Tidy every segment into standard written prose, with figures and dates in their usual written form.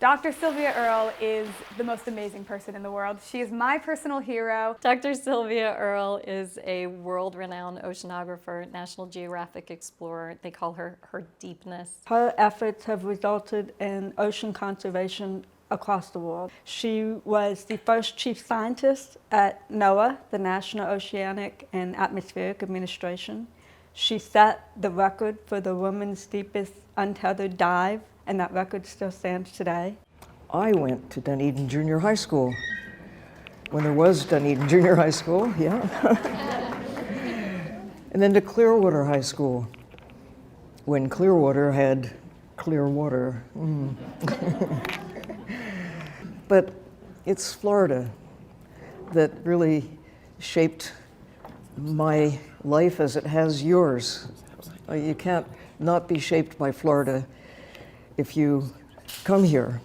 Dr. Sylvia Earle is the most amazing person in the world. She is my personal hero. Dr. Sylvia Earle is a world-renowned oceanographer, National Geographic explorer. They call her deepness. Her efforts have resulted in ocean conservation across the world. She was the first chief scientist at NOAA, the National Oceanic and Atmospheric Administration. She set the record for the woman's deepest untethered dive, and that record still stands today. I went to Dunedin Junior High School, when there was Dunedin Junior High School, yeah. And then to Clearwater High School, when Clearwater had clear water. But it's Florida that really shaped my life as it has yours. You can't not be shaped by Florida if you come here,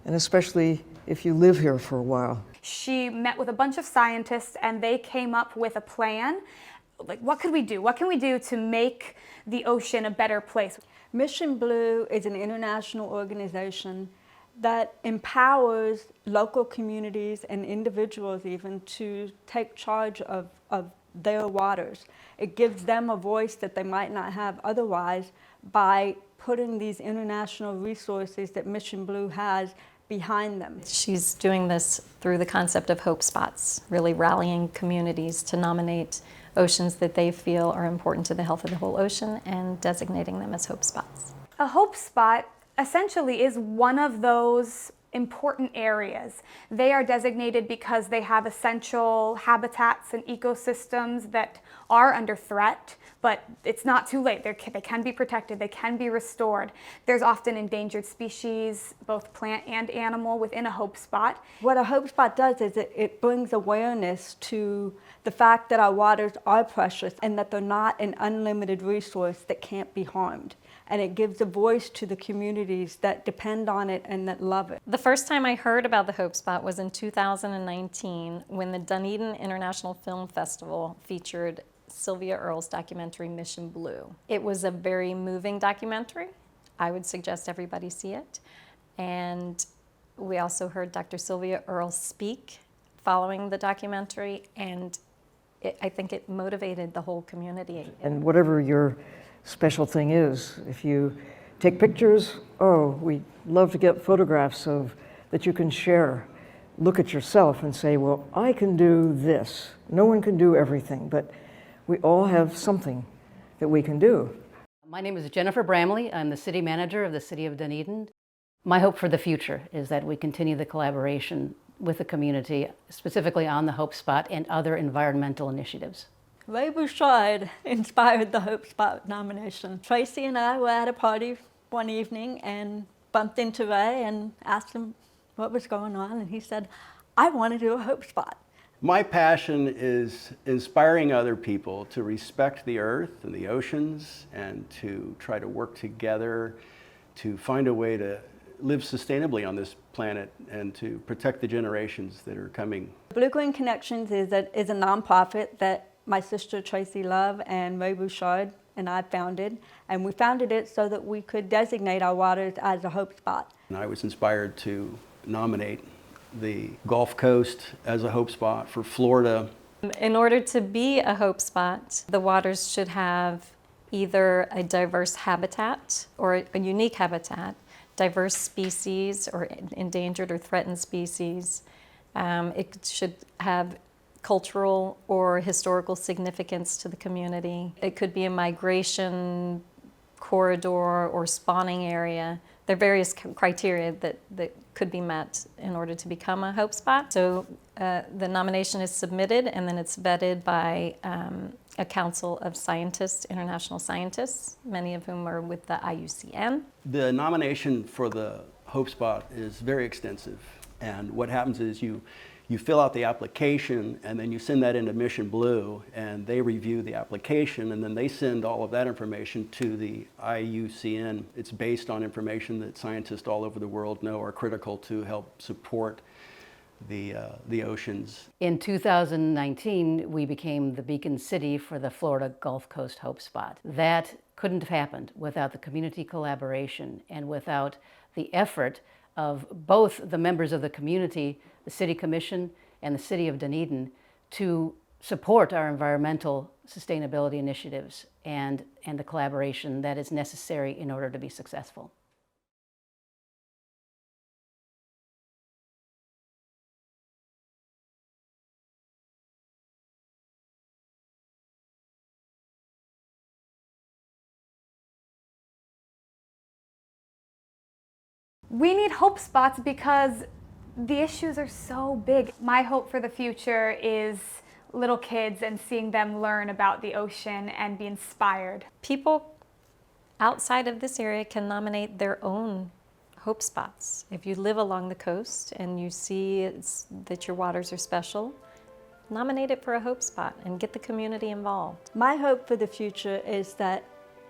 and especially if you live here for a while. She met with a bunch of scientists and they came up with a plan. Like, what could we do? What can we do to make the ocean a better place? Mission Blue is an international organization that empowers local communities and individuals even to take charge of their waters. It gives them a voice that they might not have otherwise by putting these international resources that Mission Blue has behind them. She's doing this through the concept of hope spots, really rallying communities to nominate oceans that they feel are important to the health of the whole ocean and designating them as hope spots. A hope spot essentially is one of those important areas. They are designated because they have essential habitats and ecosystems that are under threat, but it's not too late. They can be protected, they can be restored. There's often endangered species, both plant and animal, within a hope spot. What a hope spot does is it brings awareness to the fact that our waters are precious and that they're not an unlimited resource that can't be harmed. And it gives a voice to the communities that depend on it and that love it. The first time I heard about the Hope Spot was in 2019 when the Dunedin International Film Festival featured Sylvia Earle's documentary Mission Blue. It was a very moving documentary. I would suggest everybody see it. And we also heard Dr. Sylvia Earle speak following the documentary, and I think it motivated the whole community. And whatever your special thing is, if you take pictures, we love to get photographs that you can share. Look at yourself and say, well, I can do this. No one can do everything, but we all have something that we can do. My name is Jennifer Bramley. I'm the city manager of the city of Dunedin. My hope for the future is that we continue the collaboration with the community, specifically on the Hope Spot and other environmental initiatives. Ray Bouchard inspired the Hope Spot nomination. Tracy and I were at a party one evening and bumped into Ray and asked him what was going on, and he said, I want to do a Hope Spot. My passion is inspiring other people to respect the earth and the oceans and to try to work together to find a way to live sustainably on this planet and to protect the generations that are coming. Blue Green Connections is a nonprofit that my sister Tracy Love and Ray Bouchard and I founded, and we founded it so that we could designate our waters as a hope spot. And I was inspired to nominate the Gulf Coast as a hope spot for Florida. In order to be a hope spot, the waters should have either a diverse habitat or a unique habitat, diverse species or endangered or threatened species. It should have cultural or historical significance to the community. It could be a migration corridor or spawning area. There are various criteria that could be met in order to become a hope spot. So the nomination is submitted and then it's vetted by a council of scientists, international scientists, many of whom are with the IUCN. The nomination for the Hope Spot is very extensive, and what happens is you fill out the application and then you send that into Mission Blue and they review the application and then they send all of that information to the IUCN. It's based on information that scientists all over the world know are critical to help support the oceans. In 2019, we became the beacon city for the Florida Gulf Coast Hope Spot. That couldn't have happened without the community collaboration and without the effort of both the members of the community, the City Commission, and the City of Dunedin to support our environmental sustainability initiatives and the collaboration that is necessary in order to be successful. We need hope spots because the issues are so big. My hope for the future is little kids and seeing them learn about the ocean and be inspired. People outside of this area can nominate their own hope spots. If you live along the coast and you see that your waters are special, nominate it for a hope spot and get the community involved. My hope for the future is that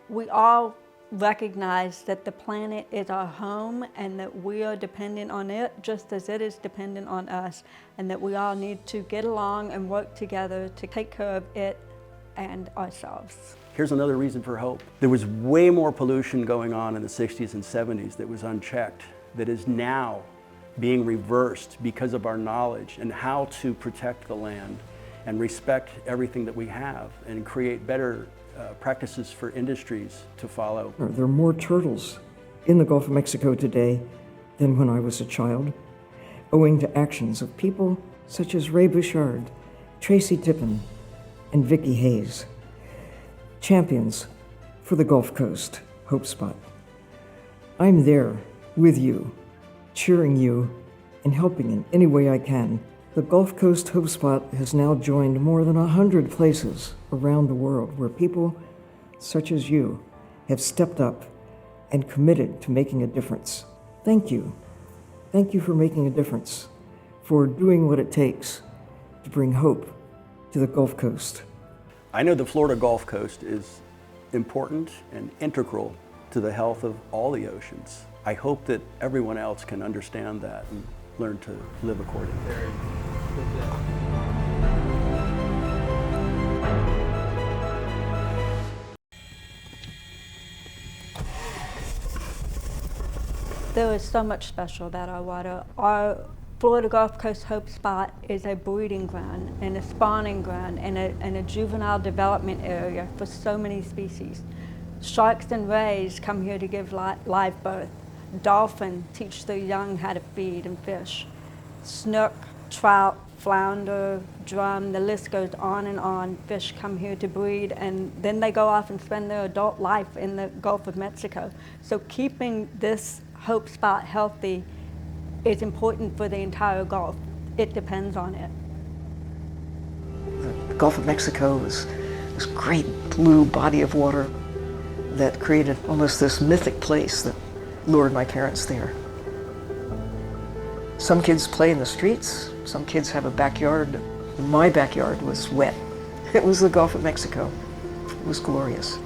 we all recognize that the planet is our home and that we are dependent on it just as it is dependent on us, and that we all need to get along and work together to take care of it and ourselves. Here's another reason for hope. There was way more pollution going on in the 60s and 70s that was unchecked, that is now being reversed because of our knowledge and how to protect the land and respect everything that we have and create better practices for industries to follow. There are more turtles in the Gulf of Mexico today than when I was a child, owing to actions of people such as Ray Bouchard, Tracy Tippin, and Vicki Hayes, champions for the Gulf Coast Hope Spot. I'm there with you, cheering you, and helping in any way I can. The Gulf Coast Hope Spot has now joined more than 100 places around the world where people such as you have stepped up and committed to making a difference. Thank you. Thank you for making a difference, for doing what it takes to bring hope to the Gulf Coast. I know the Florida Gulf Coast is important and integral to the health of all the oceans. I hope that everyone else can understand that and learn to live accordingly. There is so much special about our water. Our Florida Gulf Coast Hope Spot is a breeding ground and a spawning ground and a juvenile development area for so many species. Sharks and rays come here to give live birth. Dolphin teach their young how to feed and fish. Snook, trout, flounder, drum, the list goes on and on. Fish come here to breed, and then they go off and spend their adult life in the Gulf of Mexico. So keeping this Hope Spot healthy is important for the entire Gulf. It depends on it. The Gulf of Mexico is this great blue body of water that created almost this mythic place that lured my parents there. Some kids play in the streets, some kids have a backyard. My backyard was wet. It was the Gulf of Mexico. It was glorious.